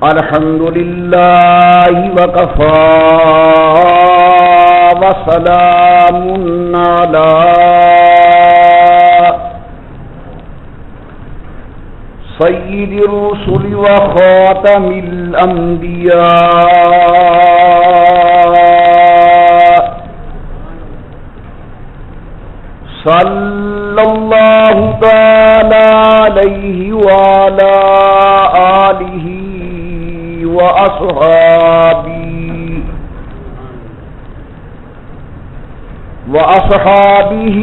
الحمد لله وكفى وسلام على سيد الرسل وخاتم الأنبياء صلى الله تعالى عليه وعلى آله وأصحابه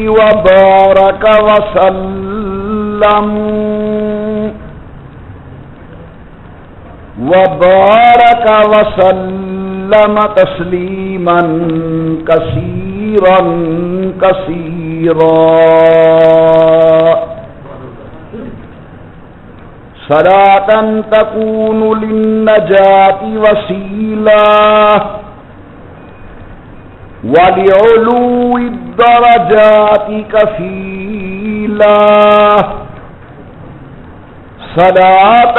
وبارك وسلم تسليما كثيرا صلاة تكون للنجاة وسيلة ولعلو الدرجات كفيلة صلاة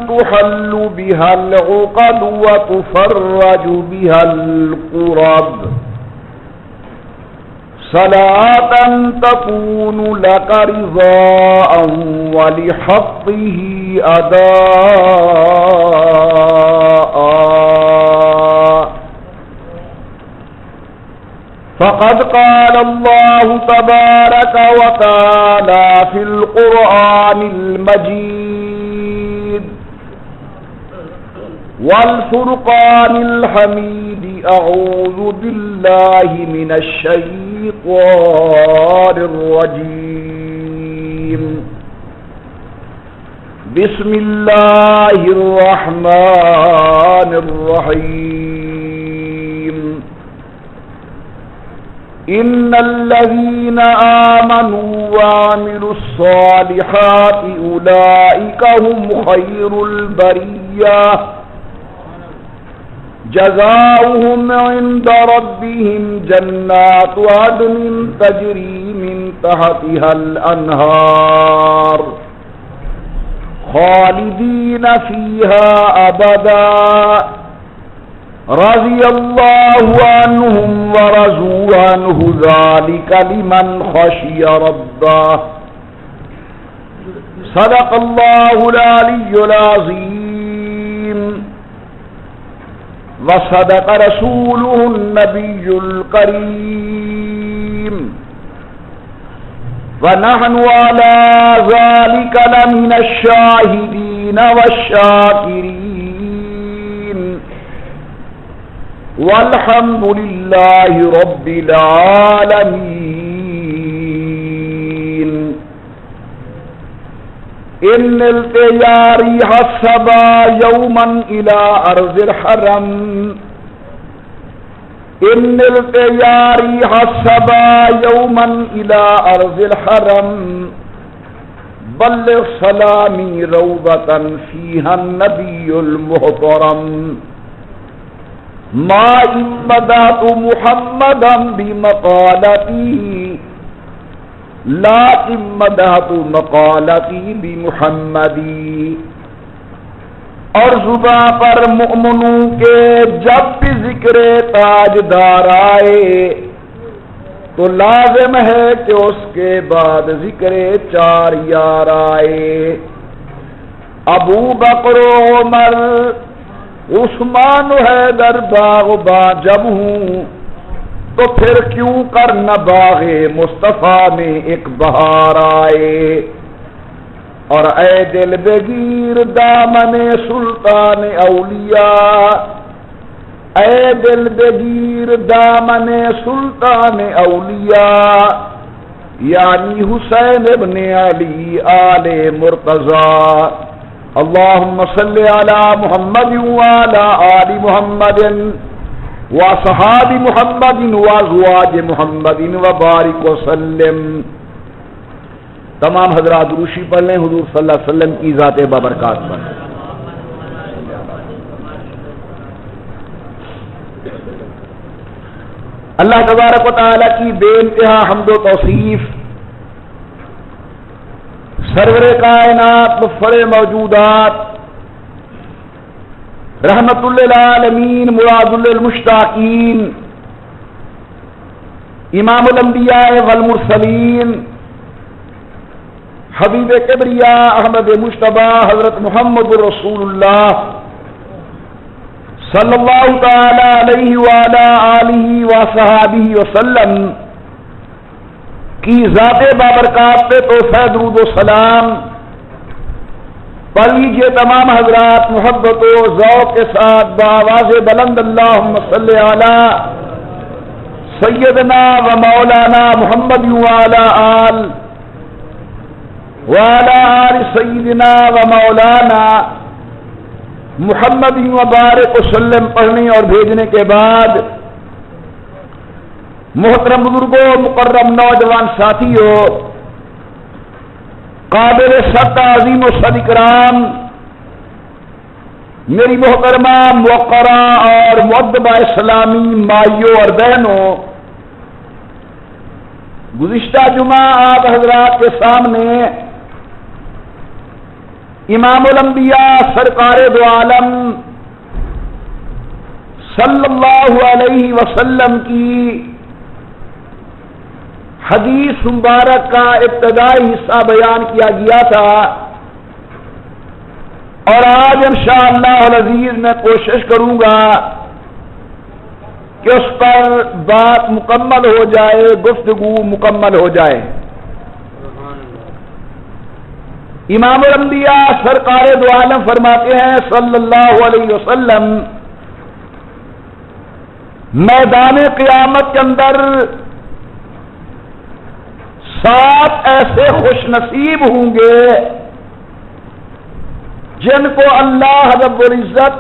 تحل بها العقد وتفرج بها الكرب صلاة تكون لك رضاء ولحقه أداء فقد قال الله تبارك وتعالى في القرآن المجيد والفرقان الحميد أعوذ بالله من الشيطان الرجيم بسم الله الرحمن الرحيم إن الذين آمنوا وعملوا الصالحات أولئك هم خير البرية جزاؤهم عند ربهم جنات عدن تجري من تحتها الأنهار خالدين فيها أبدا رضي الله عنهم ورضوا عنه ذلك لمن خشي ربه صدق الله العلي العظيم وصدق رسوله النبي الكريم ونحن على ذلك لمن الشاهدين والشاكرين والحمد لله رب العالمين إن التيار حسبا يوما إلى أرض الحرم إن التيار حسبا يوما إلى أرض الحرم بلغ سلامي روضة فيها النبي المحترم ما إن بدأت محمدا بمقالتي لكن مدحت مقالتی بمحمدی اور زباں پر مؤمنوں کے جب بھی ذکر تاجدار آئے تو لازم ہے کہ اس کے بعد ذکر چار یار آئے ابو بکر عمر عثمان حیدر باغباں جب ہوں تو پھر کیوں کر نہ باغ مصطفیٰ میں ایک بہار آئے اور اے دل بگیر دامن سلطان اولیاء اے دل بگیر دامن سلطان اولیاء یعنی حسین ابن علی آل مرتضی اللہم صلی علی محمد وعلی آل محمد وصحاب محمد وازواج محمد وبارک وسلم تمام حضرات روشی پڑھ لیں حضور صلی اللہ علیہ وسلم کی ذات بابرکات پر اللہ تبارک و تعالیٰ کی بے انتہا حمد و توصیف، سرور کائنات مفخر موجودات، رحمت للعالمین مراد للمشتاقین، امام الانبیاء والمرسلین، حبیب کبریاء احمد مجتبی حضرت محمد رسول اللہ صلی اللہ تعالی علیہ وعلی آلہ وصحابہ وسلم کی ذات بابرکات پہ تحفہ درود و سلام پڑھ لیجیے تمام حضرات محبت و ذوق کے ساتھ بآواز بلند، اللہم صلی علی سیدنا و مولانا محمد وعلی آل سیدنا و مولانا محمد وبارک وسلم پڑھنے اور بھیجنے کے بعد محترم بزرگوں، مکرم نوجوان ساتھیوں، قابل سد عظیم و صد اکرام، میری محترمہ موقرہ اور مؤدبہ اسلامی مائیوں اور بہنوں، گزشتہ جمعہ آپ حضرات کے سامنے امام الانبیاء سرکار دو عالم صلی اللہ علیہ وسلم کی حدیث مبارک کا ابتدائی حصہ بیان کیا گیا تھا، اور آج انشاءاللہ العزیز میں کوشش کروں گا کہ اس پر بات مکمل ہو جائے، گفتگو مکمل ہو جائے۔ امام الانبیاء سرکار دو عالم فرماتے ہیں صلی اللہ علیہ وسلم، میدان قیامت کے اندر 7 ایسے خوش نصیب ہوں گے جن کو اللہ رب العزت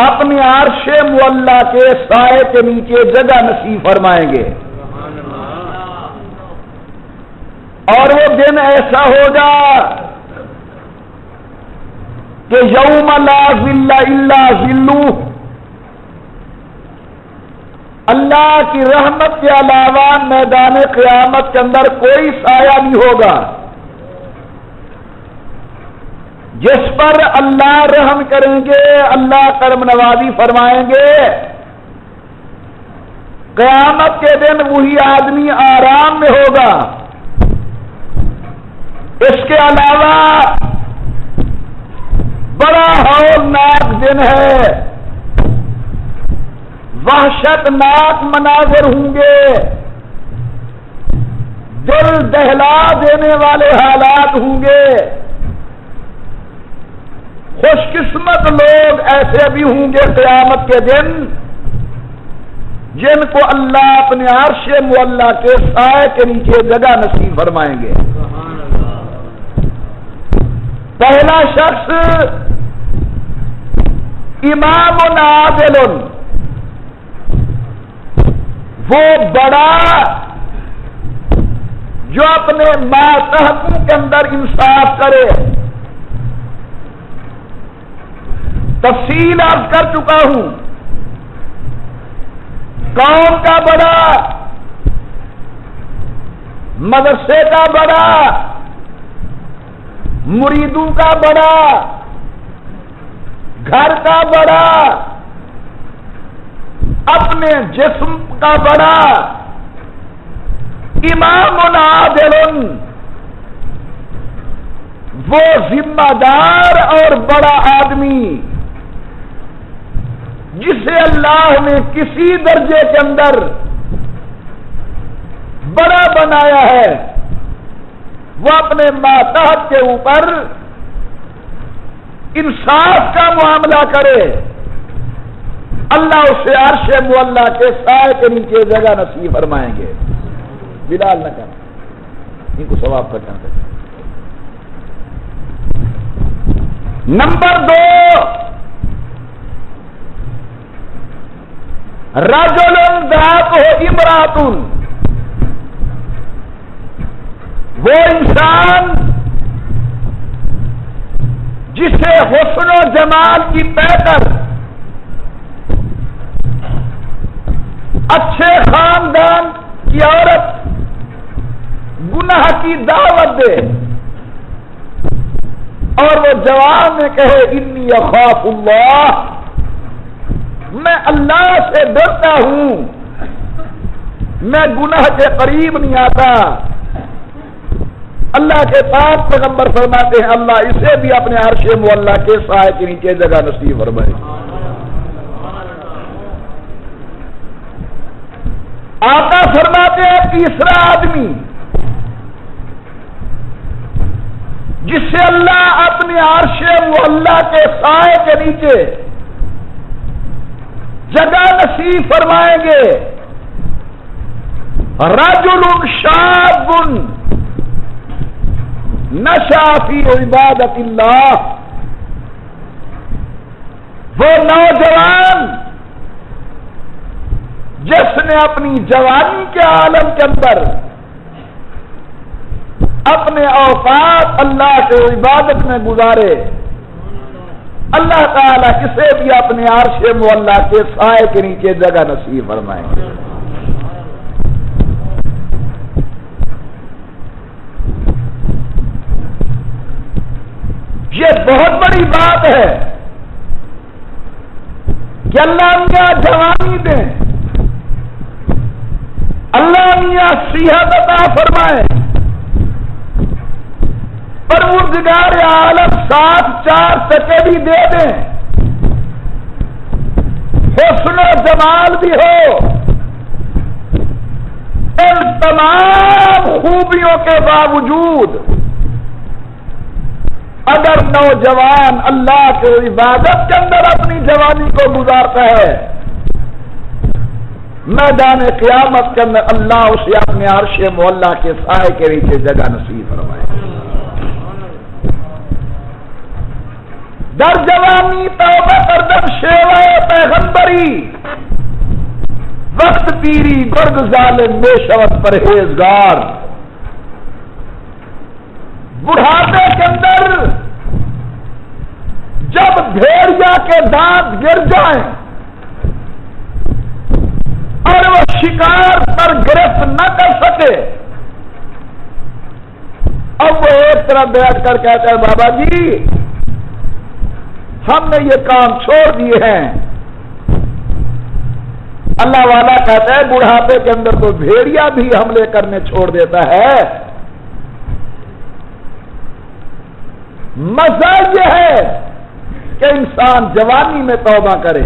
اپنے عرش معلیٰ کے سائے کے نیچے جگہ نصیب فرمائیں گے، اور وہ دن ایسا ہوگا کہ یوم لا ظل الا ظلہ، اللہ کی رحمت کے علاوہ میدان قیامت کے اندر کوئی سایہ نہیں ہوگا، جس پر اللہ رحم کریں گے، اللہ کرم نوازی فرمائیں گے، قیامت کے دن وہی آدمی آرام میں ہوگا۔ اس کے علاوہ بڑا ہولناک دن ہے، وحشت ناک مناظر ہوں گے، دل دہلا دینے والے حالات ہوں گے۔ خوش قسمت لوگ ایسے بھی ہوں گے قیامت کے دن جن کو اللہ اپنے عرش معلیٰ کے سائے کے نیچے جگہ نصیب فرمائیں گے۔ پہلا شخص امام عادل، وہ بڑا جو اپنے ماتحتوں کے اندر انصاف کرے۔ تفصیل عرض کر چکا ہوں، قوم کا بڑا، مدرسے کا بڑا، مریدوں کا بڑا، گھر کا بڑا، اپنے جسم کا بڑا، امام عادل، وہ ذمہ دار اور بڑا آدمی جسے اللہ نے کسی درجے کے اندر بڑا بنایا ہے، وہ اپنے ماتحت کے اوپر انصاف کا معاملہ کرے، اللہ اسے عرش معلیٰ کے سائے کے نیچے جگہ نصیب فرمائیں گے۔ بلال نہ کر، ان کو ثواب کا چاہتے ہیں۔ نمبر 2، رجل ذات امرأۃ، وہ انسان جسے حسن و جمال کی پیکر اچھے خاندان کی عورت گناہ کی دعوت دے اور وہ جوان میں کہے انی اخاف اللہ، میں اللہ سے ڈرتا ہوں، میں گناہ کے قریب نہیں آتا، اللہ کے پاک پیغمبر فرماتے ہیں اللہ اسے بھی اپنے عرش معلیٰ کے سائے کے نیچے جگہ نصیب فرمائے۔ آقا فرماتے ہیں تیسرا آدمی جس سے اللہ اپنے عرش معلیٰ کے سائے کے نیچے جگہ نصیب فرمائیں گے، رجل شاب نشأ فی عبادت اللہ، وہ نوجوان جس نے اپنی جوانی کے عالم کے اندر اپنے اوقات اللہ کے عبادت میں گزارے، اللہ تعالیٰ کسی بھی اپنے عرش معلیٰ کے سائے کے نیچے جگہ نصیب فرمائیں گے۔ یہ بہت بڑی بات ہے کہ اللہ میاں جوانی دیں، اللہ میاں صحت عطا فرمائے، پروردگار عالم ساتھ چار ٹکے بھی دے دیں، حسن و جمال بھی ہو، ان تمام خوبیوں کے باوجود اگر نوجوان اللہ کے عبادت کے اندر اپنی جوانی کو گزارتا ہے، میدان قیامت کے اندر اللہ اسے اپنے عرش معلیٰ کے سائے کے نیچے جگہ نصیب فرمائے۔ در جوانی توبہ کردن شیوہ پیغمبری، وقت پیری گرد ظالم بے شوت پرہیزگار، بڑھاپے کے اندر جب بھیڑیا کے دانت گر جائیں اور وہ شکار پر گرفت نہ کر سکے، اب وہ ایک طرف بیٹھ کر کہتا ہے بابا جی ہم نے یہ کام چھوڑ دیے ہیں۔ اللہ والا کہتا ہے بڑھاپے کے اندر تو بھیڑیا بھی حملے کرنے چھوڑ دیتا ہے، مزہ یہ ہے کہ انسان جوانی میں توبہ کرے۔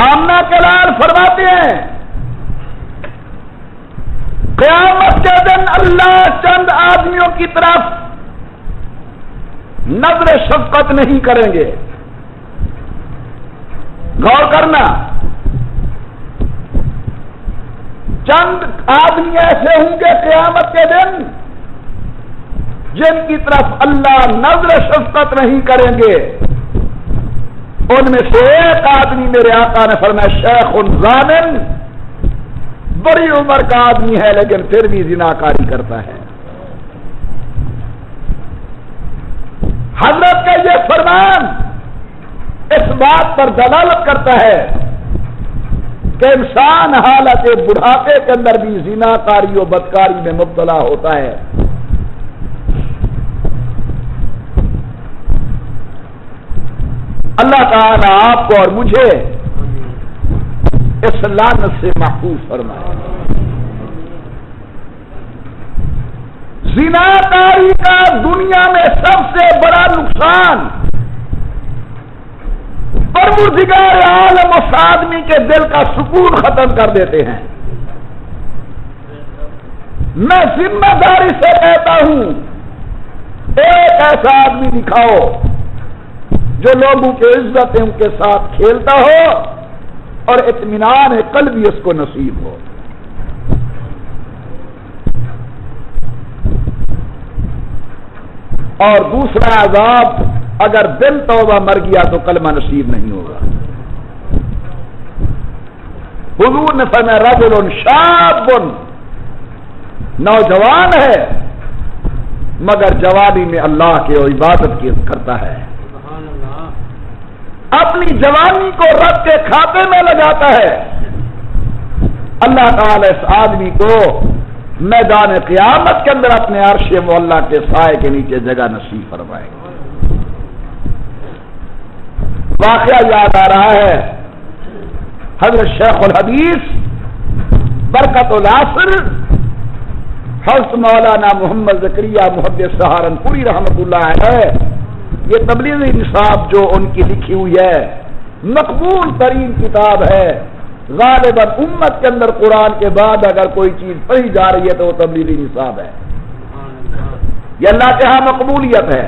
آمنہ کلال فرماتے ہیں قیامت کے دن اللہ چند آدمیوں کی طرف نظر شفقت نہیں کریں گے۔ غور کرنا، چند آدمی ایسے ہوں گے قیامت کے دن جن کی طرف اللہ نظر شفقت نہیں کریں گے۔ ان میں سے ایک آدمی میرے آقا نے فرمایا شیخ زانن، بڑی عمر کا آدمی ہے لیکن پھر بھی زناکاری کرتا ہے۔ حضرت کا یہ فرمان اس بات پر دلالت کرتا ہے کہ انسان حالت بڑھاپے کے اندر بھی زناکاری و بدکاری میں مبتلا ہوتا ہے۔ اللہ تعالیٰ آپ کو اور مجھے اس لعنت سے محفوظ فرمائے۔ زناکاری کا دنیا میں سب سے بڑا نقصان پروردگار عالم اس آدمی کے دل کا سکون ختم کر دیتے ہیں۔ میں ذمہ داری سے کہتا ہوں ایک ایسا آدمی دکھاؤ جو لوگوں کے عزت ان کے ساتھ کھیلتا ہو اور اطمینان قلب بھی اس کو نصیب ہو۔ اور دوسرا عذاب، اگر دل توبہ مر گیا تو کلمہ نصیب نہیں ہوگا۔ حضور نے فرمایا رجل شاب، نوجوان ہے مگر جوانی میں اللہ کی عبادت کی کرتا ہے۔ اپنی جوانی کو رب کے کھاتے میں لگاتا ہے، اللہ تعالی اس آدمی کو میدان قیامت کے اندر اپنے عرش معلیٰ کے سائے کے نیچے جگہ نصیب فرمائے گا۔ واقعہ یاد آ رہا ہے، حضرت شیخ الحدیث برکت العصر حضرت مولانا محمد زکریا محدث سہارنپوری رحمۃ اللہ علیہ، یہ تبلیغی نصاب جو ان کی لکھی ہوئی ہے مقبول ترین کتاب ہے، غالباً امت کے اندر قرآن کے بعد اگر کوئی چیز پڑھی جا رہی ہے تو وہ تبلیغی نصاب ہے، یہ اللہ کے ہاں مقبولیت ہے۔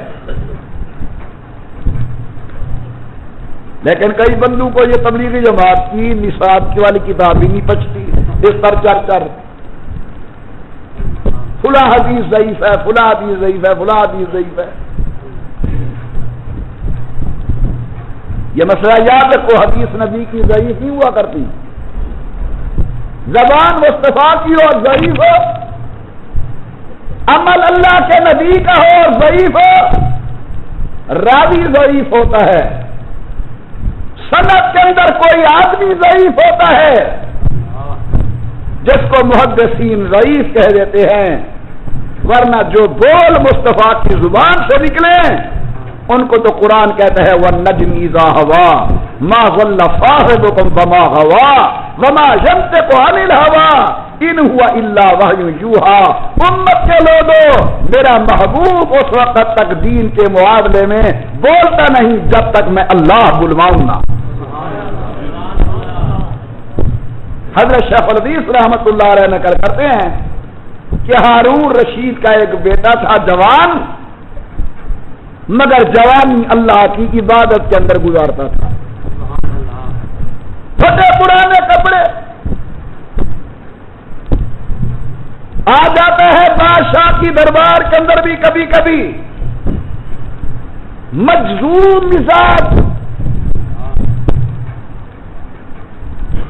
لیکن کئی بندوں کو یہ تبلیغی جماعت کی نصاب کی والی کتاب ہی نہیں پچتی، اس پر چر فلاں حدیث ضعیف ہے، فلاں حدیث ضعیف ہے، فلاں حدیث ضعیف ہے۔ یہ مسئلہ یاد رکھو، حدیث نبی کی ضعیف نہیں ہوا کرتی، زبان مصطفیٰ کی ہو ضعیف ہو، عمل اللہ کے نبی کا ہو ضعیف ہو، راوی ضعیف ہوتا ہے، سند کے اندر کوئی آدمی ضعیف ہوتا ہے جس کو محدثین ضعیف کہہ دیتے ہیں، ورنہ جو بول مصطفیٰ کی زبان سے نکلے ان کو تو قرآن کہتا ہے وَالنَّجْمِ إِذَا هَوَىٰ مَا ضَلَّ صَاحِبُكُمْ وَمَا غَوَىٰ وَمَا يَنطِقُ عَنِ الْهَوَىٰ إِنْ هُوَ إِلَّا وَحْيٌ يُوحَىٰ۔ امت کے لوگوں، میرا محبوب اس وقت تک دین کے معاملے میں بولتا نہیں جب تک میں اللہ بلواؤں گا۔ حضرت شیخ الحدیث رحمۃ اللہ علیہ نقل کرتے ہیں کہ ہارون رشید کا ایک بیٹا تھا جوان، مگر جوانی اللہ کی عبادت کے اندر گزارتا تھا، پھٹے پرانے کپڑے، آ جاتا ہے بادشاہ کی دربار کے اندر بھی کبھی کبھی مجذوب مزاج۔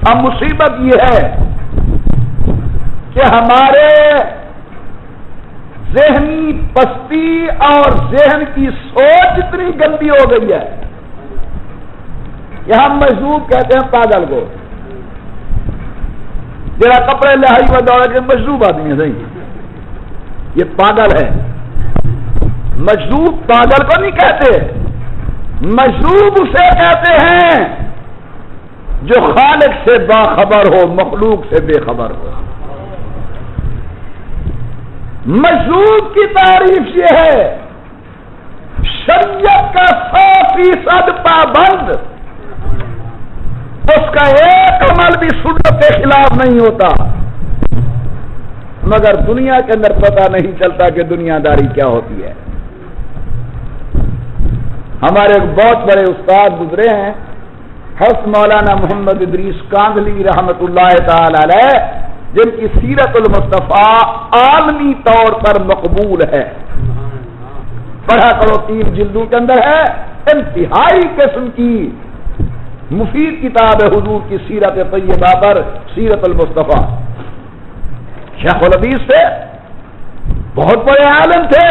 اب مصیبت یہ ہے کہ ہمارے ذہنی پستی اور ذہن کی سوچ اتنی گندی ہو گئی ہے کہ ہم مجذوب کہتے ہیں پاگل کو، جرا کپڑے لہائی میں دوڑے کے مجذوب آدمی ہے، نہیں، یہ پاگل ہے۔ مجذوب پاگل کو نہیں کہتے، مجذوب اسے کہتے ہیں جو خالق سے باخبر ہو، مخلوق سے بے خبر ہو۔ مجذوب کی تعریف یہ ہے شریعت کا 100% پابند، اس کا ایک عمل بھی سنت کے خلاف نہیں ہوتا، مگر دنیا کے اندر پتہ نہیں چلتا کہ دنیا داری کیا ہوتی ہے۔ ہمارے ایک بہت بڑے استاد گزرے ہیں، حضرت مولانا محمد ادریس کاندھلی رحمۃ اللہ تعالی علیہ، جن کی سیرت المصطفیٰ عالمی طور پر مقبول ہے، پڑھا کرو، 3 جلدوں کے اندر ہے، انتہائی قسم کی مفید کتاب ہے حضور کی سیرت طیبہ پر، سیرت المصطفیٰ۔ شیخ الحدیث سے بہت بڑے عالم تھے،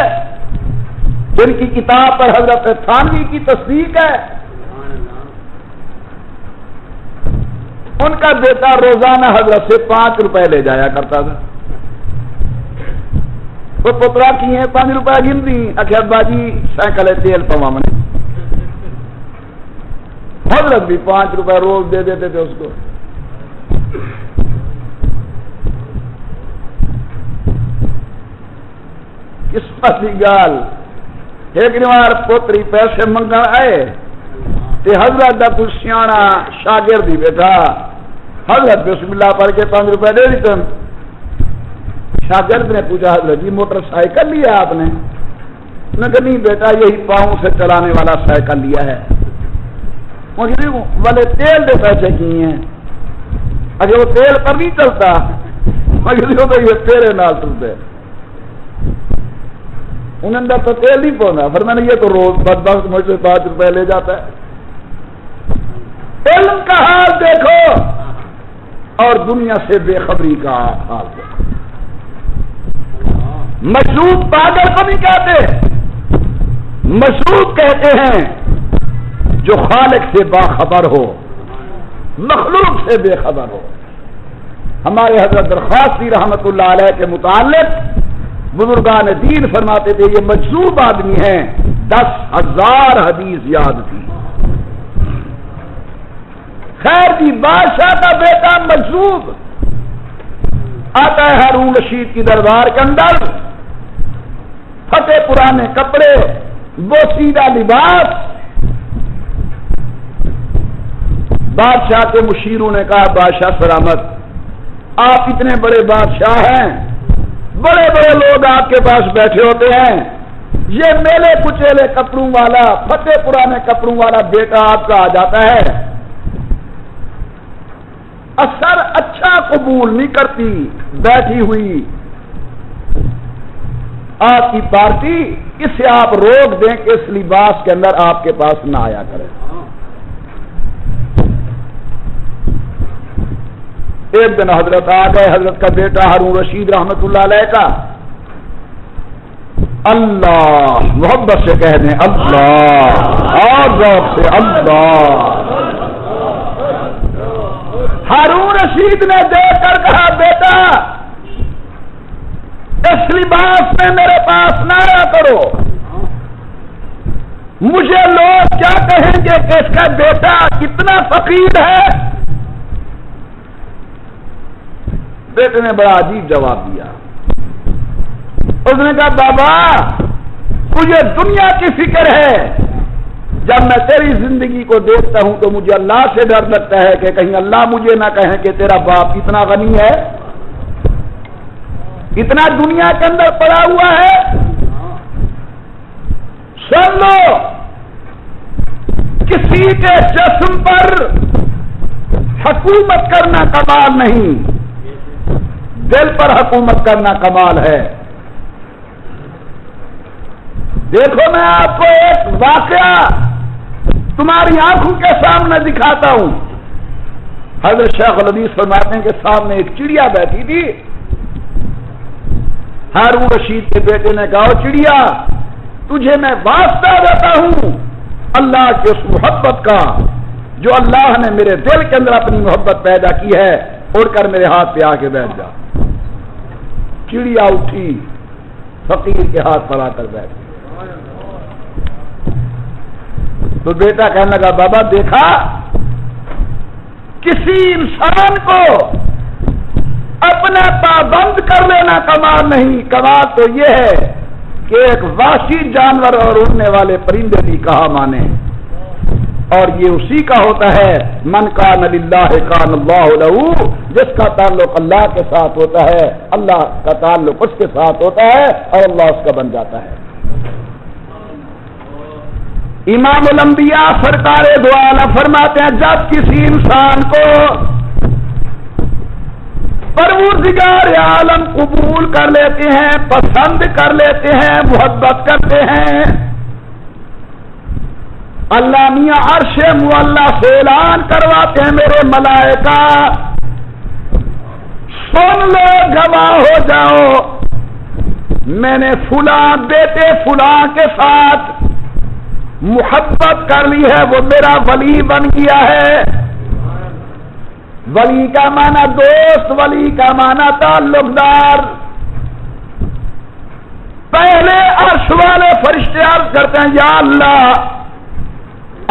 جن کی کتاب پر حضرت تھانوی کی تصدیق ہے۔ ان کا بیٹا روزانہ حضرت سے 5 روپے لے جایا کرتا تھا، وہ پترا کی ہیں 5 روپے گنتی، اکھر باجی سائیکل تیل پوا من، حضرت بھی 5 روپے روز دے دیتے تھے اس کو۔ اس پاسی گال ایک بار پوتری پیسے منگن آئے تے حضرت دا کوئی سیانا شاگرد ہی بیٹھا، حضرت بسم اللہ پڑھ کے 5 روپے دے دیتے۔ شاگرد نے پوچھا حضرت جی موٹر سائیکل لیا آپ نے؟ انہوں نے کہا نہیں بیٹا یہی پاؤں سے چلانے والا سائیکل لیا ہے۔ مجھے والے تیل دے پیسے کیے ہیں؟ اگر وہ تیل پر نہیں چلتا، مجھے تو یہ تیرے نال چلتے، ان اندر تو تیل نہیں پہنچا۔ پھر میں نے یہ تو روز بدبخت مجھ سے 5 روپے لے جاتا ہے۔ علم کا حال دیکھو اور دنیا سے بے خبری کا حال دیکھو۔ مجذوب پاگل کو نہیں کہتے، مجذوب کہتے ہیں جو خالق سے باخبر ہو، مخلوق سے بے خبر ہو۔ ہمارے حضرت درخواستی رحمت اللہ علیہ کے متعلق بزرگان دین فرماتے تھے یہ مجذوب آدمی ہیں، 10,000 حدیث یاد تھی۔ خیر جی، بادشاہ کا بیٹا مجذوب آتا ہے ہارون رشید کی دربار کے اندر، پھٹے پرانے کپڑے، بوسیدہ لباس۔ بادشاہ کے مشیروں نے کہا بادشاہ سلامت، آپ اتنے بڑے بادشاہ ہیں، بڑے بڑے لوگ آپ کے پاس بیٹھے ہوتے ہیں، یہ میلے کچیلے کپڑوں والا، پھٹے پرانے کپڑوں والا بیٹا آپ کا آ جاتا ہے، اثر اچھا قبول نہیں کرتی بیٹھی ہوئی آپ کی پارٹی، اسے آپ روک دیں کہ اس لباس کے اندر آپ کے پاس نہ آیا کرے۔ ایک دن حضرت آ گئے، حضرت کا بیٹا ہارون رشید رحمت اللہ علیہ کا، اللہ محبت سے کہہ دیں اللہ، اور ذوق سے اللہ۔ ہارون رشید نے دیکھ کر کہا بیٹا اس لباس میں میرے پاس نہ آیا کرو، مجھے لوگ کیا کہیں گے کہ اس کا بیٹا کتنا فقیر ہے۔ بیٹے نے بڑا عجیب جواب دیا، اس نے کہا بابا مجھے دنیا کی فکر ہے، جب میں تیری زندگی کو دیکھتا ہوں تو مجھے اللہ سے ڈر لگتا ہے کہ کہیں اللہ مجھے نہ کہیں کہ تیرا باپ اتنا غنی ہے، اتنا دنیا کے اندر پڑا ہوا ہے۔ سن لو، کسی کے جسم پر حکومت کرنا کمال نہیں، دل پر حکومت کرنا کمال ہے۔ دیکھو میں آپ کو ایک واقعہ تمہاری آنکھوں کے سامنے دکھاتا ہوں۔ حضرت شیخ الحدیث فرماتے ہیں کہ سامنے ایک چڑیا بیٹھی تھی، ہارون رشید کے بیٹے نے کہا چڑیا تجھے میں واسطہ دیتا ہوں اللہ کی اس محبت کا جو اللہ نے میرے دل کے اندر اپنی محبت پیدا کی ہے، اڑ کر میرے ہاتھ پہ آ کے بیٹھ جا۔ چڑیا اٹھی، فقیر کے ہاتھ پر آ کر بیٹھ گئی۔ تو بیٹا کہنے لگا بابا دیکھا، کسی انسان کو اپنا پابند کر لینا کمال نہیں، کمال تو یہ ہے کہ ایک وحشی جانور اور اڑنے والے پرندے بھی کہا مانے، اور یہ اسی کا ہوتا ہے من کان للہ کان اللہ لہ، جس کا تعلق اللہ کے ساتھ ہوتا ہے اللہ کا تعلق اس کے ساتھ ہوتا ہے اور اللہ اس کا بن جاتا ہے۔ امام الانبیاء سرکار دو عالم فرماتے ہیں جب کسی انسان کو پروردگار عالم قبول کر لیتے ہیں، پسند کر لیتے ہیں، محبت کرتے ہیں، اللہ میاں عرش معلیٰ سے اعلان کرواتے ہیں میرے ملائکہ سن لو گواہ ہو جاؤ، میں نے فلاں بیٹے فلاں کے ساتھ محبت کر لی ہے، وہ میرا ولی بن گیا ہے۔ ولی کا معنی دوست، ولی کا معنی تعلق دار۔ پہلے عرش والے فرشتے عرض کرتے ہیں یا اللہ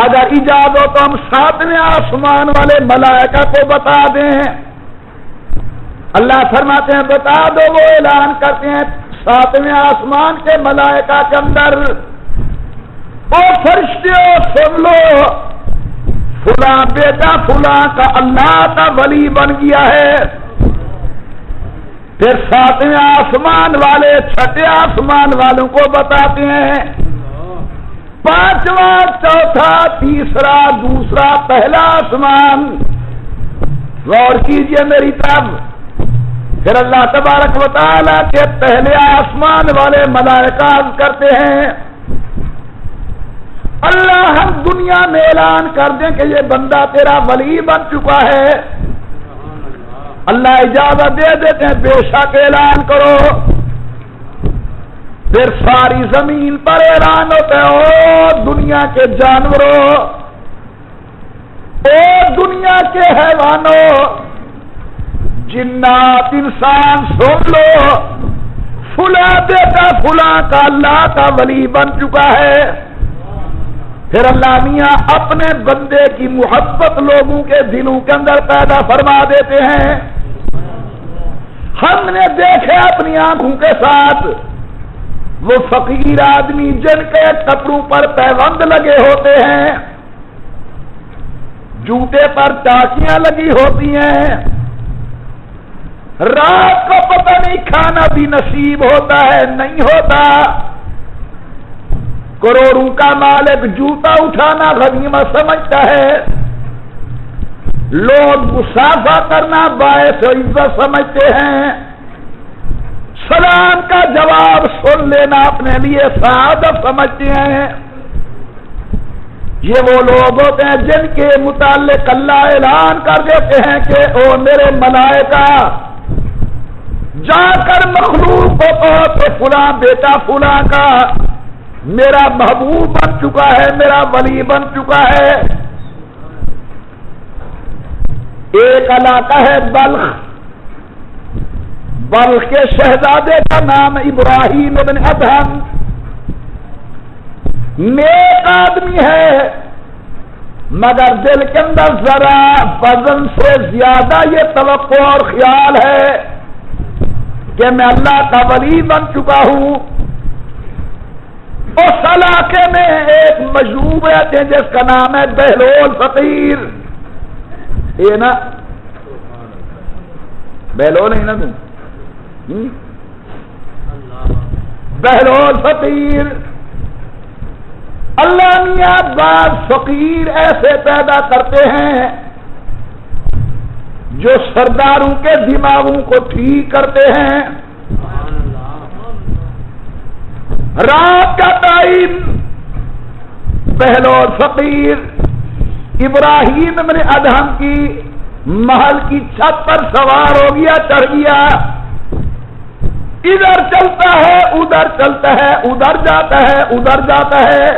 اگر ایجاد ہو تو ہم 7ویں آسمان والے ملائکہ کو بتا دیں۔ اللہ فرماتے ہیں بتا دو، وہ اعلان کرتے ہیں 7ویں آسمان کے ملائکہ کے اندر او فرشتوں سن لو فلاں بیٹا فلاں کا اللہ کا ولی بن گیا ہے۔ پھر 7ویں آسمان والے 6 آسمان والوں کو بتاتے ہیں، 5واں چوتھا تیسرا دوسرا پہلا آسمان۔ غور کیجئے میری طرف، پھر اللہ تبارک و تعالیٰ کے پہلے آسمان والے ملائکہ عرض کرتے ہیں اللہ ہم دنیا میں اعلان کر دیں کہ یہ بندہ تیرا ولی بن چکا ہے۔ اللہ اجازت دے دیتے ہیں بے شک اعلان کرو۔ پھر ساری زمین پر اعلان ہوتا ہے او دنیا کے جانوروں اے دنیا کے حیوانوں، جنات، انسان، سن لو، فلاں بیٹا فلاں کا اللہ کا ولی بن چکا ہے۔ پھر اللہ میاں اپنے بندے کی محبت لوگوں کے دلوں کے اندر پیدا فرما دیتے ہیں۔ ہم نے دیکھے اپنی آنکھوں کے ساتھ وہ فقیر آدمی جن کے کپڑوں پر پیوند لگے ہوتے ہیں، جوتے پر ٹاکیاں لگی ہوتی ہیں، رات کو پتہ نہیں کھانا بھی نصیب ہوتا ہے نہیں ہوتا، کروڑوں کا مالک جوتا اٹھانا غنیمت سمجھتا ہے، لوگ مسافہ کرنا باعث عزت سمجھتے ہیں، سلام کا جواب سن لینا اپنے لیے سعادت سمجھتے ہیں۔ یہ وہ لوگ ہوتے ہیں جن کے متعلق اللہ اعلان کر دیتے ہیں کہ او میرے ملائکہ جا کر مخلوق کو کہو کہ فلاں بیٹا فلاں کا میرا محبوب بن چکا ہے، میرا ولی بن چکا ہے۔ ایک علاقہ ہے بلخ، بلخ کے شہزادے کا نام ابراہیم ابن ادہم، نیک آدمی ہے، مگر دل کے اندر ذرا وزن سے زیادہ یہ توقع اور خیال ہے کہ میں اللہ کا ولی بن چکا ہوں۔ اس علاقے میں ایک مجذوب ہے جس کا نام ہے بہلول فقیر، یہ نا بہلول ہے نا تم، بہلول فقیر۔ اللہ میاں بعض فقیر ایسے پیدا کرتے ہیں جو سرداروں کے دماغوں کو ٹھیک کرتے ہیں۔ رات کا ٹائم بہلول فقیر ابراہیم ابن ادہم کی محل کی چھت پر سوار ہو گیا، چڑھ گیا، ادھر چلتا ہے ادھر چلتا ہے، ادھر جاتا ہے ادھر جاتا ہے۔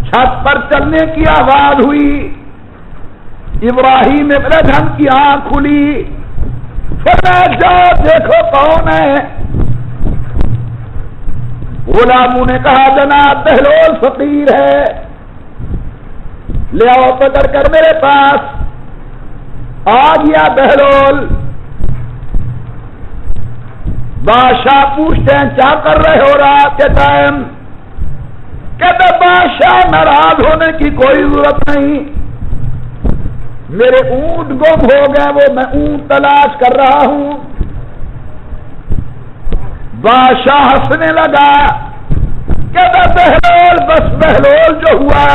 چھت پر چلنے کی آواز ہوئی، ابراہیم ابن ادہم کی آنکھ کھلی، فرمایا جاؤ دیکھو کون ہے۔ غلاموں نے کہا جناب بہلول فقیر ہے، لے آؤ پکڑ کر میرے پاس۔ آ گیا بہلول، بادشاہ پوچھتے ہیں کیا کر رہے ہو رات کے ٹائم؟ کہتے بادشاہ ناراض ہونے کی کوئی ضرورت نہیں، میرے اونٹ گم ہو گئے، وہ میں اونٹ تلاش کر رہا ہوں۔ بادشاہ ہنسنے لگا، کہتا بہلول بس بہلول جو ہوا،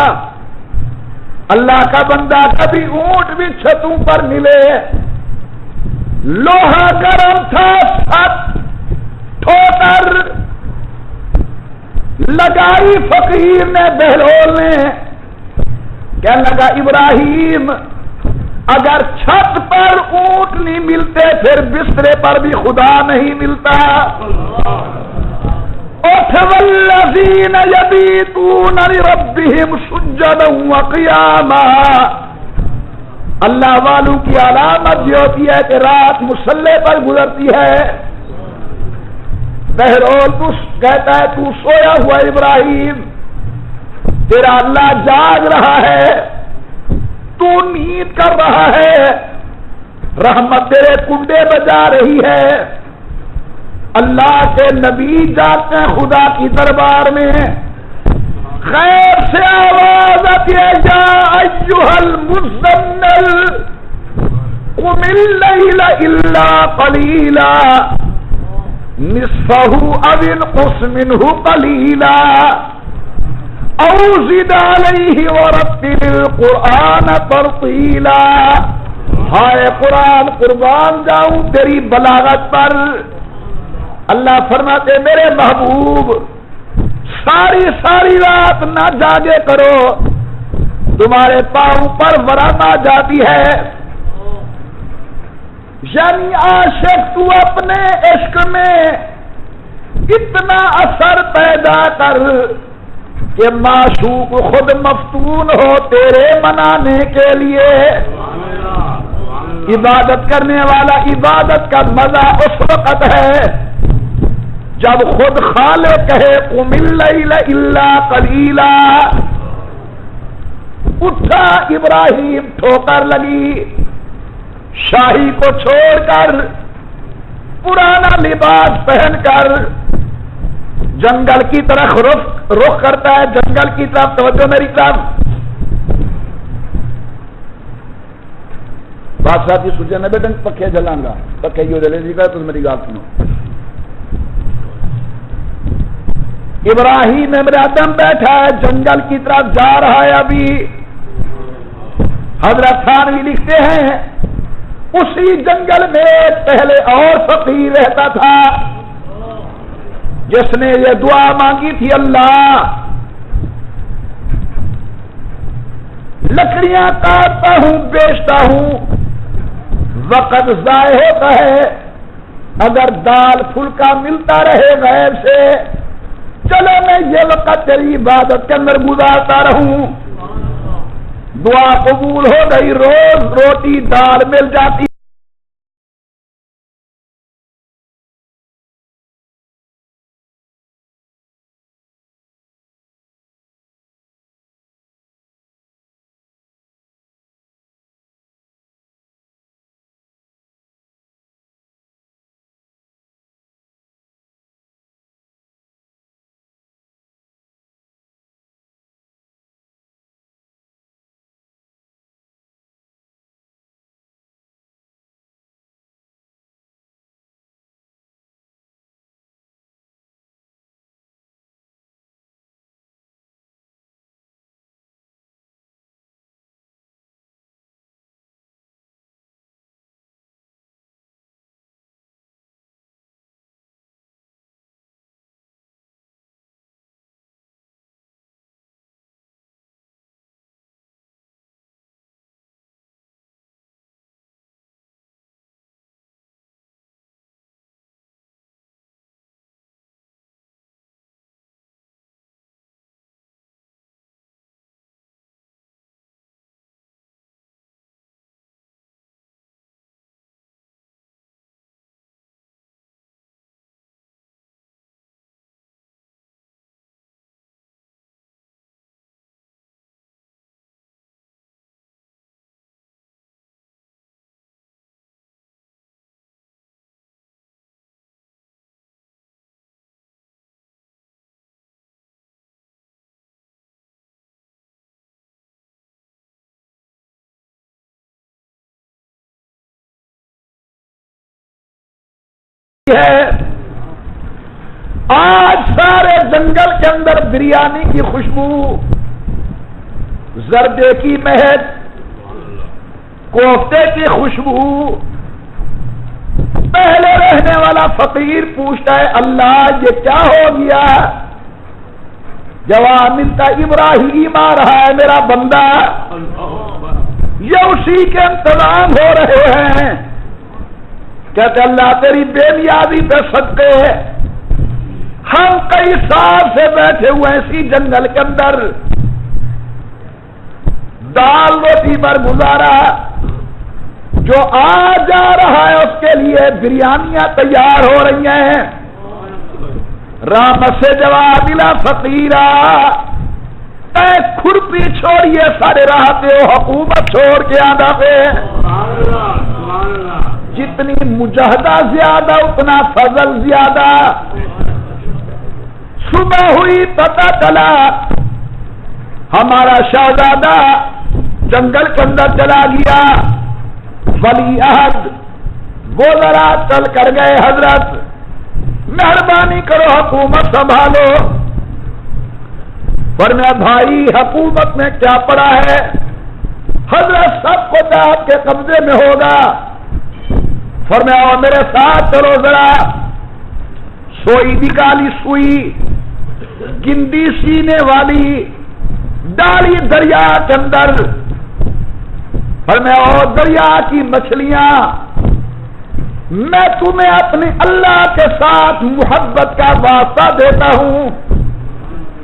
اللہ کا بندہ کبھی اونٹ بھی چھتوں پر ملے، لوہا گرم تھا، سچ ٹھوکر لگائی فقیر نے بہلول نے، کہنے لگا ابراہیم اگر چھت پر اونٹ نہیں ملتے پھر بسترے پر بھی خدا نہیں ملتا۔ اٹھ والذین یبیتون لربہم سجدا وقیاما، اللہ والوں کی علامت یہ ہوتی ہے کہ رات مصلی پر گزرتی ہے۔ بہلول تو کہتا ہے تو سویا ہوا ابراہیم، تیرا اللہ جاگ رہا ہے، تو نیند کر رہا ہے، رحمت تیرے کنڈے بجا رہی ہے۔ اللہ کے نبی جاتے ہیں خدا کی دربار میں، خیر سے آواز آتی ہے یا ایھا المزمل قم اللیل الا قلیلا نصفہ او انقص منہ قلیلا او زد علیہ ورتل القرآن ترتیلا۔ ہائے قرآن قربان جاؤں تیری بلاغت پر۔ اللہ فرماتے میرے محبوب ساری ساری رات نہ جاگے کرو، تمہارے پاؤں پر ورم آ جاتی ہے۔ یعنی عاشق تو اپنے عشق میں اتنا اثر پیدا کر کہ معشوق خود مفتون ہو تیرے منانے کے لیے. عبادت کرنے والا عبادت کا مزہ اس وقت ہے جب خود خالق کہے قم اللیل الا قلیلا. اٹھا ابراہیم، ٹھوکر لگی، شاہی کو چھوڑ کر پرانا لباس پہن کر جنگل کی طرف رخ کرتا ہے. جنگل کی طرف توجہ میری طرف. بادشاہ کی سوچے نہ بیٹا پکے جلائیں گا، پکے یوں جلے جی گا تو میری بات سنو. ابراہیم ابراہیم بیٹھا ہے، جنگل کی طرف جا رہا ہے. ابھی حضرت تھانوی لکھتے ہیں اسی جنگل میں پہلے اور فقیر رہتا تھا جس نے یہ دعا مانگی تھی، اللہ لکڑیاں کاٹتا ہوں بیچتا ہوں، وقت ضائع ہوتا ہے، اگر دال پھلکا ملتا رہے غیب سے چلو میں یہ وقت تیری عبادت کے اندر گزارتا رہوں. دعا قبول ہو گئی، روز روٹی دال مل جاتی ہے. آج سارے جنگل کے اندر بریانی کی خوشبو، زردے کی مہک، کوفتے کی خوشبو. پہلے رہنے والا فقیر پوچھتا ہے اللہ یہ کیا ہو گیا؟ جواب ملتا ابراہیم آ رہا ہے میرا بندہ، یہ اسی کے انتظام ہو رہے ہیں. کہتے اللہ تیری بے نیازی پہ صدقے ہم کئی سال سے بیٹھے ہوئے ہیں اسی جنگل کے اندر، دال روٹی پر گزارا، جو آ جا رہا ہے اس کے لیے بریانیاں تیار ہو رہی ہیں. رام سے جواب ملا فقیرا اے کھرپی چھوڑیے سارے راہ پہ حکومت چھوڑ کے آدھا پہ. جتنی مجاہدہ زیادہ اتنا فضل زیادہ. صبح ہوئی پتہ چلا ہمارا شہزادہ جنگل کے اندر چلا گیا. ولی عہد وہ ذرا چل کر گئے حضرت مہربانی کرو حکومت سنبھالو. فرمایا بھائی حکومت میں کیا پڑا ہے، حضرت سب کو آپ کے قبضے میں ہوگا. فرمایا میرے ساتھ چلو ذرا. سوئی نکالی، سوئی گندی سینے والی ڈالی دریا کے اندر. فرمایا اور دریا کی مچھلیاں میں تمہیں اپنے اللہ کے ساتھ محبت کا واسطہ دیتا ہوں،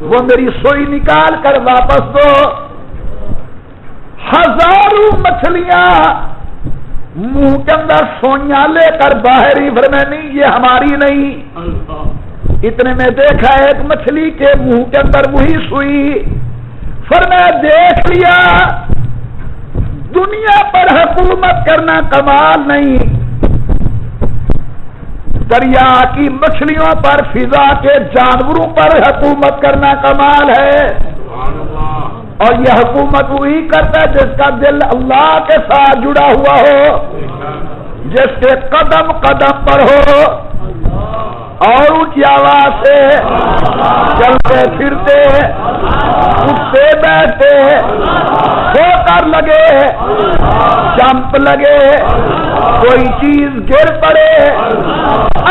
وہ میری سوئی نکال کر واپس دو. ہزاروں مچھلیاں منہ کے اندر سوئیاں لے کر باہر ہی فرمائے نہیں یہ ہماری نہیں. اتنے میں دیکھا ایک مچھلی کے منہ کے اندر وہی سوئی. فرمایا دیکھ لیا دنیا پر حکومت کرنا کمال نہیں، دریا کی مچھلیوں پر فضا کے جانوروں پر حکومت کرنا کمال ہے. اور یہ حکومت وہی کرتا ہے جس کا دل اللہ کے ساتھ جڑا ہوا ہو، جس کے قدم قدم پر ہو اور اونچی آواز سے چلتے پھرتے اٹھتے بیٹھتے سو کر لگے جمپ لگے کوئی چیز گر پڑے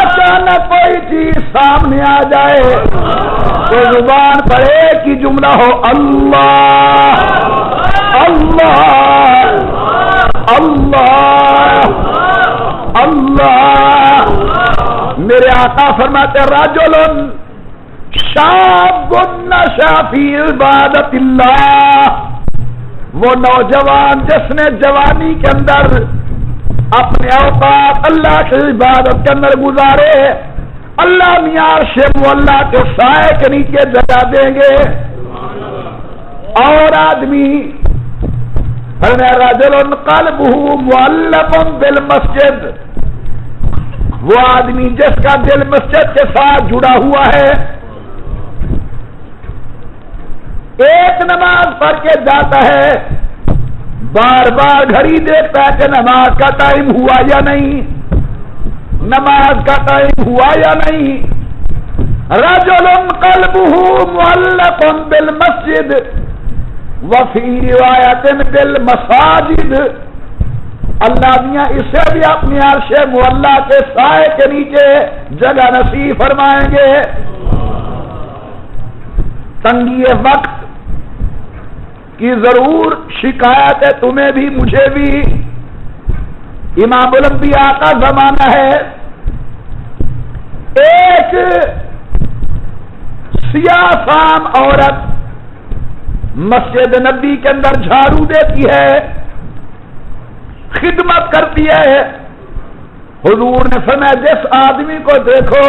اچانک کوئی چیز سامنے آ جائے تو زبان پر ایک ہی جملہ ہو اللہ اللہ اللہ اللہ. میرے آقا فرماتے رجل شاب نشأ فی عبادت اللہ، وہ نوجوان جس نے جوانی کے اندر اپنے اوقات اللہ کی عبادت کے اندر گزارے، اللہ میاں عرش مولا کے سائے کے نیچے جگہ دیں گے. اور آدمی رجل قلبہ معلق بالمسجد، وہ آدمی جس کا دل مسجد کے ساتھ جڑا ہوا ہے، ایک نماز پڑھ کے جاتا ہے بار بار گھڑی دیکھتا ہے کہ نماز کا ٹائم ہوا یا نہیں، نماز کا ٹائم ہوا یا نہیں. رجل قلبہ معلق بالمسجد وفی روایت بالمساجد، اللہ میاں اسے بھی اپنی عرش مولا کے سائے کے نیچے جگہ نصیب فرمائیں گے. تنگی وقت کی ضرور شکایت ہے تمہیں بھی مجھے بھی. امام الانبیاء کا زمانہ ہے، ایک سیاہ فام عورت مسجد نبی کے اندر جھاڑو دیتی ہے، خدمت کرتی ہے. حضور نے فرمایا جس آدمی کو دیکھو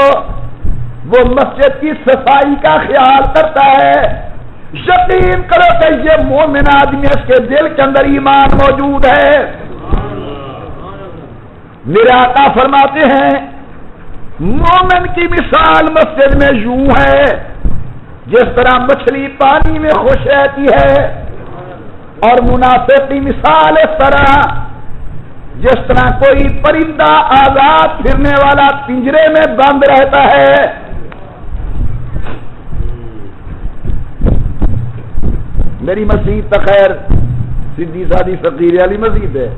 وہ مسجد کی صفائی کا خیال کرتا ہے، یقین کرو کہ یہ مومن آدمی، اس کے دل کے اندر ایمان موجود ہے. میرے آقا فرماتے ہیں مومن کی مثال مسجد میں یوں ہے جس طرح مچھلی پانی میں خوش رہتی ہے، اور منافق کی مثال اس طرح جس طرح کوئی پرندہ آزاد پھرنے والا پنجرے میں بند رہتا ہے. میری مسجد تو خیر سیدھی سادی فقیر والی مسجد ہے،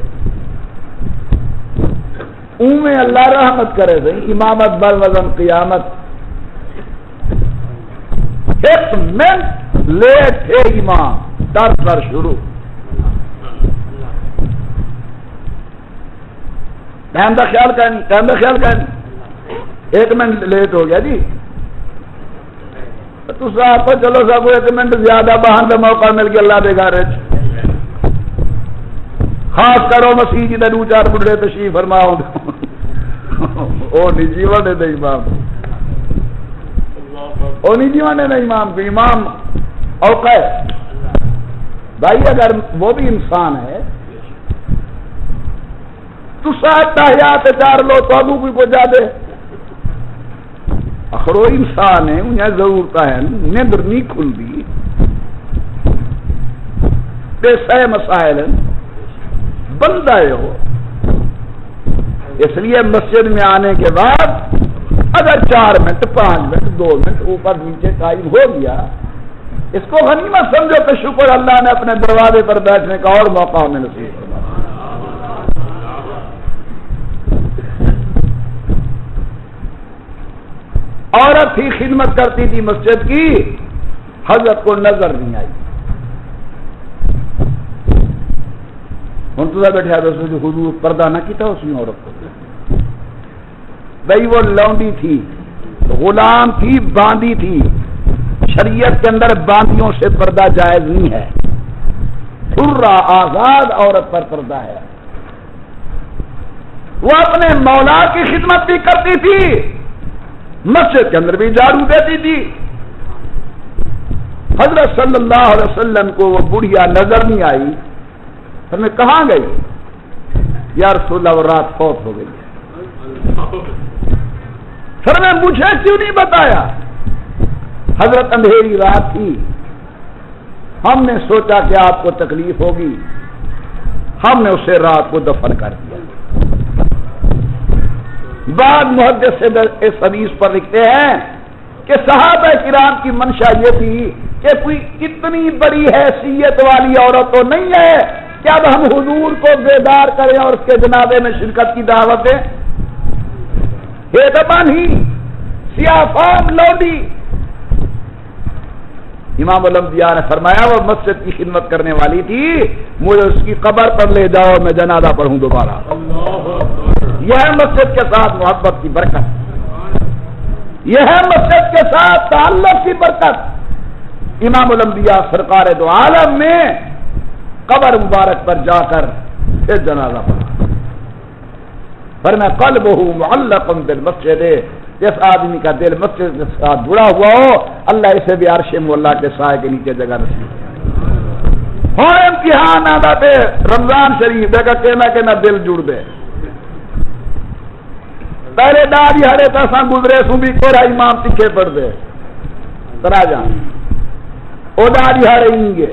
میں اللہ رحمت کرے صحیح، امامت بر وزن قیامت. ایک منٹ لیٹ ہے امام در پر شروع، ٹائم کا خیال کریں، ٹائم کا خیال کریں. ایک منٹ لیٹ ہو گیا جی تو صاحب چلو صاحب ایک منٹ زیادہ باہر کا موقع مل گیا اللہ دے گھر. خاص کرو مسیح جی دو چار بڑھے تشریف فرماؤ او نہیں جیون دے امام، او نہیں جیون دے امام کو امام اوقع بھائی. اگر وہ بھی انسان ہے تو ساتھ تحیات چار لو تو ابو کوئی پہنچا دے. اخرو انسان ہے انہیں ضرورت ہے، نیندر نہیں کھل دی سہ مسائل بندہ ہو. اس لیے مسجد میں آنے کے بعد اگر 4 منٹ 5 منٹ 2 منٹ اوپر نیچے ٹائم ہو گیا اس کو غنیمت سمجھو کہ شکر اللہ نے اپنے دروازے پر بیٹھنے کا اور موقع ہمیں نصیب کیا. عورت ہی خدمت کرتی تھی مسجد کی، حضرت کو نظر نہیں آئی. ہوں تو بیٹھا جو حضور پردہ نہ کیتا اس نے عورت کو بھائی وہ لونڈی تھی، غلام تھی، باندھی تھی، شریعت کے اندر باندیوں سے پردہ جائز نہیں ہے، حرہ آزاد عورت پر پردہ ہے۔ وہ اپنے مولا کی خدمت بھی کرتی تھی، مسجد کے اندر بھی جھاڑو دیتی تھی۔ حضرت صلی اللہ علیہ وسلم کو وہ بڑھیا نظر نہیں آئی، پھر میں کہاں گئی؟ یا رسول اللہ وہ رات فوت ہو گئی ہے۔ پھر میں مجھے کیوں نہیں بتایا؟ حضرت اندھیری رات تھی، ہم نے سوچا کہ آپ کو تکلیف ہوگی، ہم نے اسے رات کو دفن کر دیا۔ بعض محدث سے اس حدیث پر لکھتے ہیں کہ صحابہ کرام کی منشا یہ تھی کہ کوئی اتنی بڑی حیثیت والی عورت تو نہیں ہے کہ اب ہم حضور کو بیدار کریں اور اس کے جنازے میں شرکت کی دعوت دیں۔ یہ دبان ہی سیاہ فام لوڈی، امام الانبیاء نے فرمایا وہ مسجد کی خدمت کرنے والی تھی، مجھے اس کی قبر پر لے جاؤ، میں جنازہ پڑھوں دوبارہ۔ یہ ہے مسجد کے ساتھ محبت کی برکت، یہ ہے مسجد کے ساتھ تعلق کی برکت۔ امام الانبیاء سرکار دو عالم نے قبر مبارک پر جا کر پھر جنازہ پڑھا۔ فرمایا قلبہ معلق بالمسجد، جس آدمی کا دل مسجد کے ساتھ جڑا ہوا ہو اللہ اسے بھی عرش مولا کے سائے کے نیچے جگہ نصیب۔ ہاں امتحان آتا تھے رمضان شریف دیکھا کہنا کہ نہ دل جڑ دے، پہلے داڑھی ہڑے تھا گزرے سو بھی کوئی امام تکھے پڑ دے ترا جان او داڑھی ہڑے گے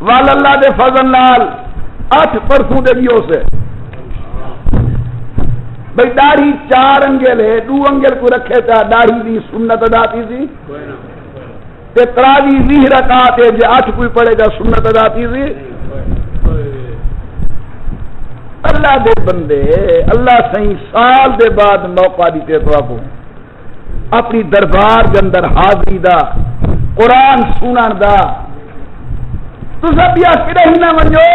وال اللہ دے فضل نال 8 پرسوں دے دیو سے بھئی داڑھی 4 انگل ہے، 2 انگل کو رکھے تھا، داڑھی دی سنت ادا تھی سی تے تراوی 20 رکعت ہے، جے 8 کوئی پڑے گا سنت ادا تھی سی۔ اللہ دے بندے اللہ صحیح سال دے بعد موقع دیتے تو آپ اپنی دربار کے اندر حاضری دا قرآن سنن دا تو سب یا پھر ہی نہ منجو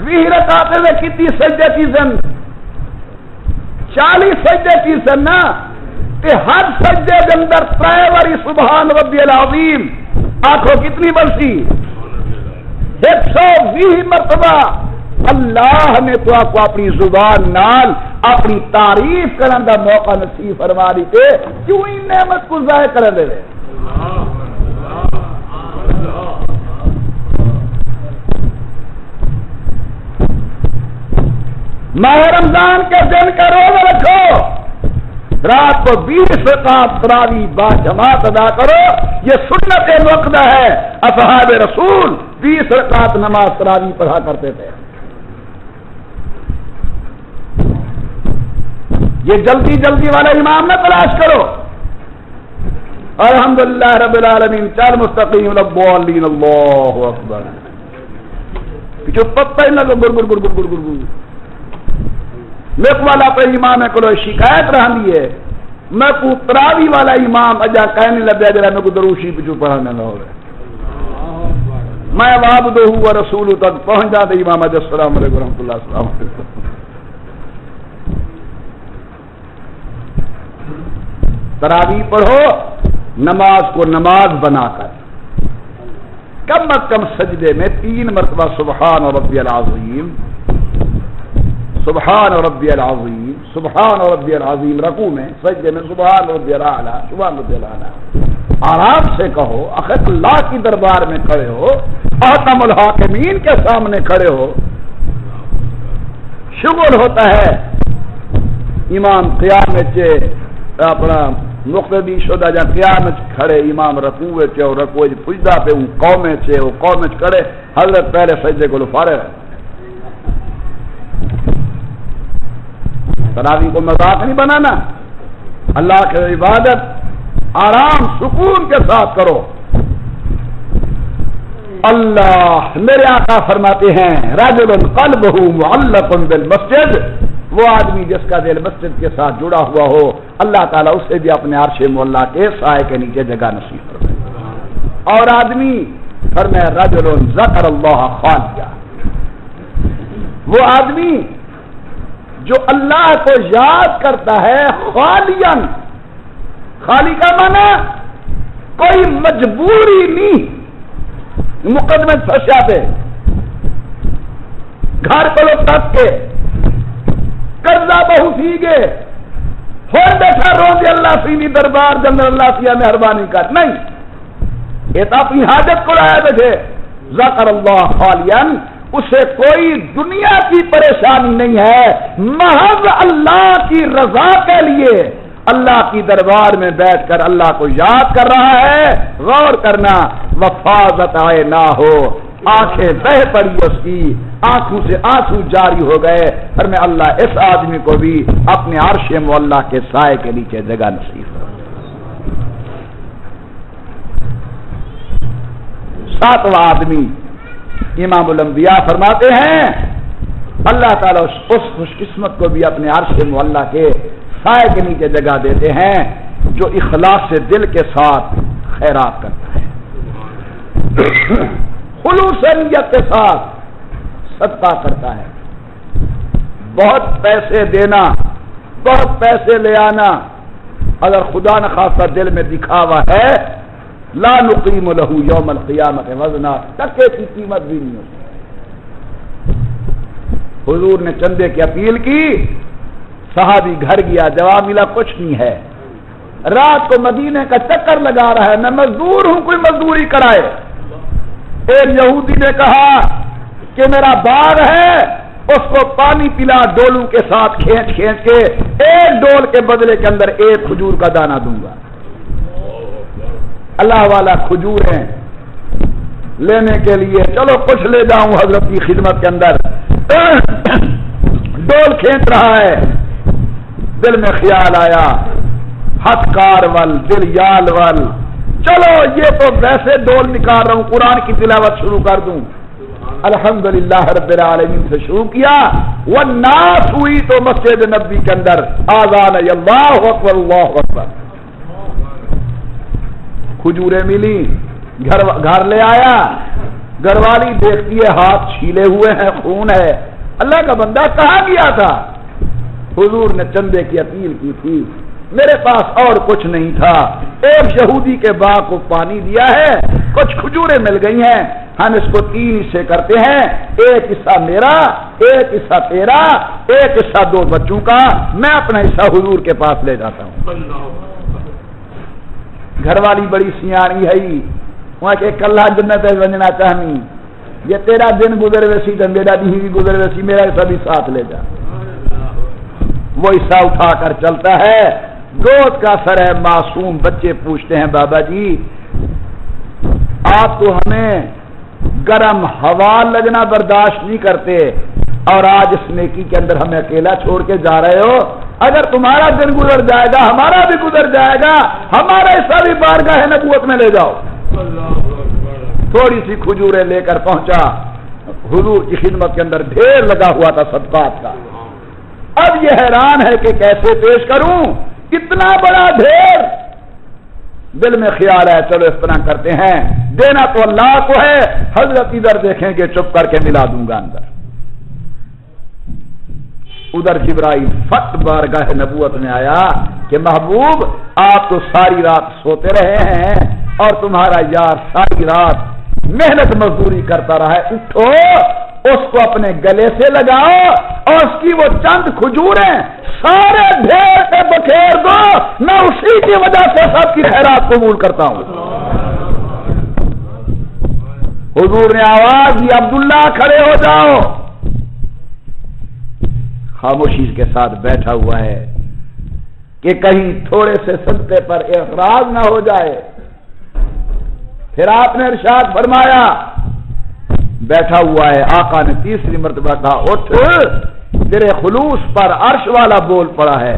20 رکعت میں کتنی سجدے کی سن 40 سجدے کی سن نا کہ ہر سجدے کے اندر 3 باری سبحان ربی العظیم آنکھوں کتنی برسی 120 مرتبہ اللہ نے تو آپ کو اپنی زبان نال اپنی تعریف کرنے کا موقع نصیب فرما دی تے کیوں ہی نعمت کو ضائع کر دے رہے۔ ماہ رمضان کے دن کا روزہ رکھو، رات کو 20 رکعت تراویح با جماعت ادا کرو، یہ سنت موقدہ ہے۔ اصحاب رسول 20 رکعت نماز تراویح پڑھا کرتے تھے۔ یہ جلدی جلدی والا امام نہ تلاش کرو۔ الحمدللہ رب العالمین چار مستقیم الضالین اللہ اکبر جو پتہ ہی نہ گر گر گر گر گر گر میک والا پہ امام کو شکایت رہی ہے میں کو تراوی والا امام اجا کہنے لگا جرا میں کو دروشی پچھو پڑھانے نہ ہو رہے میں عبدہ و رسول تک پہنچ جاتے امام اجا السلام علیکم ورحمۃ اللہ السلام علیکم۔ تراویح پڑھو نماز کو نماز بنا کر کم از کم سجدے میں 3 مرتبہ سبحان ربی العظیم سبحان ربی العظیم سبحان ربی العظیم، رکوع میں سجدے میں سبحان ربی الاعلی سبحان ربی الاعلی آرام سے کہو، آخر اللہ کی دربار میں کھڑے ہو، احکم الحاکمین کے سامنے کھڑے ہو، شغل ہوتا ہے امام قیام میں اپنا مقتدی شدہ جا قیام کھڑے امام رکوع چے اور رکوع پجدا پہ ان قوم چے او قوم کھڑے حضرت پہلے سجدے کو فارغ ہے۔ تراویح کو مذاق نہیں بنانا، اللہ کی عبادت آرام سکون کے ساتھ کرو۔ اللہ میرے آقا فرماتے ہیں رجل قلبہ معلق بالمسجد، وہ آدمی جس کا دل مسجد کے ساتھ جڑا ہوا ہو اللہ تعالیٰ اسے بھی اپنے عرش مولا کے سائے کے نیچے جگہ نصیب فرمائے۔ اور آدمی فرمایا رجل ذکر اللہ خالیا، وہ آدمی جو اللہ کو یاد کرتا ہے خالیا خالی کا مانا کوئی مجبوری نہیں، مقدمے فسیا پہ گھر کو لوگ تک کے قرضہ بہو سی گے ہوں بیٹھا رو دے اللہ سینی دربار جنرل اللہ سیا مہربانی کر، نہیں، یہ تو اپنی حاجت کو لائے بیٹھے ذکر اللہ خالین، اسے کوئی دنیا کی پریشانی نہیں ہے، محض اللہ کی رضا کے لیے اللہ کی دربار میں بیٹھ کر اللہ کو یاد کر رہا ہے۔ غور کرنا، وفاظت آئے نہ ہو، آنکھیں بہ پڑی اس کی، آنکھوں سے آنسو جاری ہو گئے، اور میں اللہ اس آدمی کو بھی اپنے عرش معلیٰ کے سائے کے نیچے جگہ نصیب کروں۔ ساتواں آدمی امام الانبیاء فرماتے ہیں اللہ تعالیٰ اس خوش قسمت کو بھی اپنے عرش معلیٰ کے سائے کے نیچے جگہ دیتے ہیں جو اخلاص سے دل کے ساتھ خیرات کرتا ہے، خلوص نیت کے ساتھ صدقہ کرتا ہے۔ بہت پیسے دینا، بہت پیسے لے آنا، اگر خدا نخواستہ دل میں دکھاوا ہے، لا نقیم لہ یوم القیامت وزنا، ٹکے کی قیمت بھی نہیں ہوتی۔ حضور نے چندے کی اپیل کی، صحابی گھر گیا، جواب ملا کچھ نہیں ہے، رات کو مدینے کا چکر لگا رہا ہے، میں مزدور ہوں، کوئی مزدوری کرائے۔ ایک یہودی نے کہا کہ میرا باغ ہے، اس کو پانی پلا ڈولوں کے ساتھ کھینچ کھینچ کے، ایک ڈول کے بدلے کے اندر ایک کھجور کا دانہ دوں گا۔ اللہ والا کھجوریں لینے کے لیے چلو کچھ لے جاؤں حضرت کی خدمت کے اندر، ڈول کھینچ رہا ہے، دل میں خیال آیا ہتھ کار ول دل یال ول، چلو یہ تو ویسے ڈول نکال رہا ہوں، قرآن کی تلاوت شروع کر دوں۔ الحمدللہ رب العالمین سے شروع کیا، والناس ہوئی تو مسجد نبی کے اندر آذان اللہ اکبر اللہ اکبر، کھجوریں ملی، گھر لے آیا، گھر والی دیکھتی ہے ہاتھ چھیلے ہوئے ہیں، خون ہے، اللہ کا بندہ کہاں گیا تھا؟ حضور نے چندے کی اپیل کی تھی، میرے پاس اور کچھ نہیں تھا، ایک یہودی کے باغ کو پانی دیا ہے، کچھ کھجوریں مل گئی ہیں، ہم اس کو 3 حصے کرتے ہیں، ایک حصہ میرا، ایک حصہ تیرا، ایک حصہ 2 بچوں کا، میں اپنا حصہ حضور کے پاس لے جاتا ہوں۔ گھر والی بڑی سیانی ہے، وہاں کہ کلہ جنت بننا چاہنی، یہ تیرا دن گزر ویسی تو میرا بھی گزر ویسی، میرا سبھی ساتھ لے جا۔ وہ حصہ اٹھا کر چلتا ہے، گود کا سر ہے، معصوم بچے پوچھتے ہیں بابا جی آپ تو ہمیں گرم ہوا لگنا برداشت نہیں کرتے، اور آج اس نیکی کے اندر ہمیں اکیلا چھوڑ کے جا رہے ہو، اگر تمہارا دن گزر جائے گا ہمارا بھی گزر جائے گا، ہمارا حصہ بھی بارگاہ نبوت میں لے جاؤ۔ تھوڑی سی کھجوریں لے کر پہنچا، حضور کی خدمت کے اندر ڈھیر لگا ہوا تھا صدقات کا، اب یہ حیران ہے کہ کیسے پیش کروں اتنا بڑا ڈھیر، دل میں خیال ہے چلو اس طرح کرتے ہیں، دینا تو اللہ کو ہے، حضرت ادھر دیکھیں گے چپ کر کے ملا دوں گا اندر۔ ادھر جبرائیل فٹ بارگاہ نبوت میں آیا کہ محبوب آپ تو ساری رات سوتے رہے ہیں اور تمہارا یار ساری رات محنت مزدوری کرتا رہا ہے، اٹھو اس کو اپنے گلے سے لگاؤ اور اس کی وہ چند کھجوریں سارے ڈھیر سے بکھیر دو، میں اسی کی وجہ سے سب کی خیرات قبول کرتا ہوں۔ حضور نے آواز دی عبداللہ کھڑے ہو جاؤ، خاموشی کے ساتھ بیٹھا ہوا ہے کہ کہیں تھوڑے سے صدقے پر اعتراض نہ ہو جائے۔ پھر آپ نے ارشاد فرمایا، بیٹھا ہوا ہے، آقا نے 3 مرتبہ کہا اٹھ، تیرے خلوص پر عرش والا بول پڑا ہے،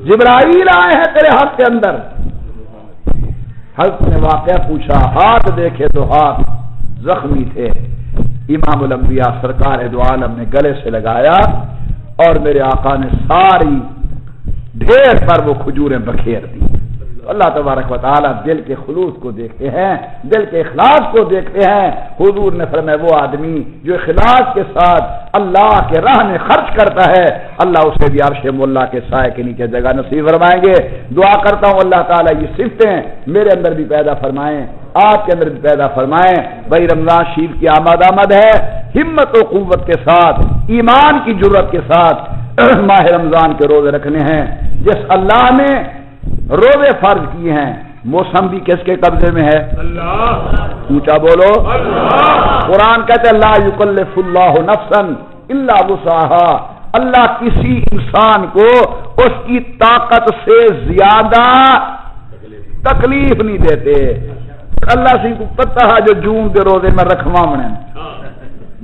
جبرائیل آئے ہیں تیرے حق کے اندر۔ حضرت نے واقعہ پوچھا، ہاتھ دیکھے تو ہاتھ زخمی تھے، امام الانبیاء سرکار دو عالم نے گلے سے لگایا اور میرے آقا نے ساری ڈھیر پر وہ کھجوریں بکھیر دی۔ اللہ تبارک و تعالی دل کے خلوص کو دیکھتے ہیں، دل کے اخلاص کو دیکھتے ہیں۔ حضور نے فرمایا وہ آدمی جو اخلاص کے ساتھ اللہ کے راہ میں خرچ کرتا ہے، اللہ اسے بھی عرش مولا کے سائے کے نیچے جگہ نصیب فرمائیں گے۔ دعا کرتا ہوں اللہ تعالیٰ یہ صفتیں میرے اندر بھی پیدا فرمائیں، آپ کے اندر بھی پیدا فرمائیں۔ بھائی رمضان شریف کی آمد ہے، ہمت و قوت کے ساتھ، ایمان کی جرت کے ساتھ ماہ رمضان کے روزے رکھنے ہیں۔ جس اللہ نے روزے فرض کیے ہیں، موسم بھی کس کے قبضے میں ہے؟ اللہ۔ اونچا بولو اللہ۔ قرآن کہتے ہیں لا یکلف اللہ نفسا الا وسعها، اللہ کسی انسان کو اس کی طاقت سے زیادہ تکلیف نہیں دیتے۔ اللہ سے کو پتہ ہے جو جون کے روزے میں رکھوا من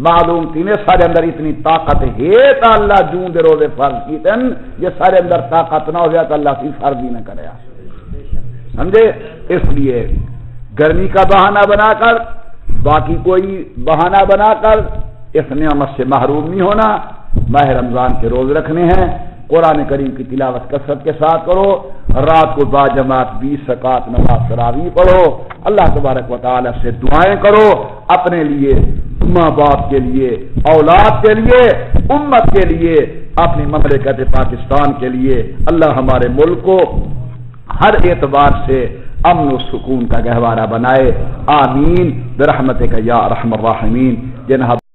معلوم تھی نے سارے اندر اتنی طاقت ہے تو اللہ جون دے روزے فرض کیتن، یہ سارے اندر طاقت نہ ہو جائے تو اللہ کی فرض ہی نہ کرے، سمجھے؟ اس لیے گرمی کا بہانہ بنا کر، باقی کوئی بہانہ بنا کر اس نعمت سے محروم نہیں ہونا۔ ماہ رمضان کے روز رکھنے ہیں، قرآن کریم کی تلاوت کثرت کے ساتھ کرو، رات کو با جماعت 20 رکعت نماز تراویح پڑھو، اللہ تبارک و تعالی سے دعائیں کرو، اپنے لیے، ماں باپ کے لیے، اولاد کے لیے، امت کے لیے، اپنی مملکت پاکستان کے لیے۔ اللہ ہمارے ملک کو ہر اعتبار سے امن و سکون کا گہوارہ بنائے، آمین برحمتک یا ارحم الراحمین۔ جناب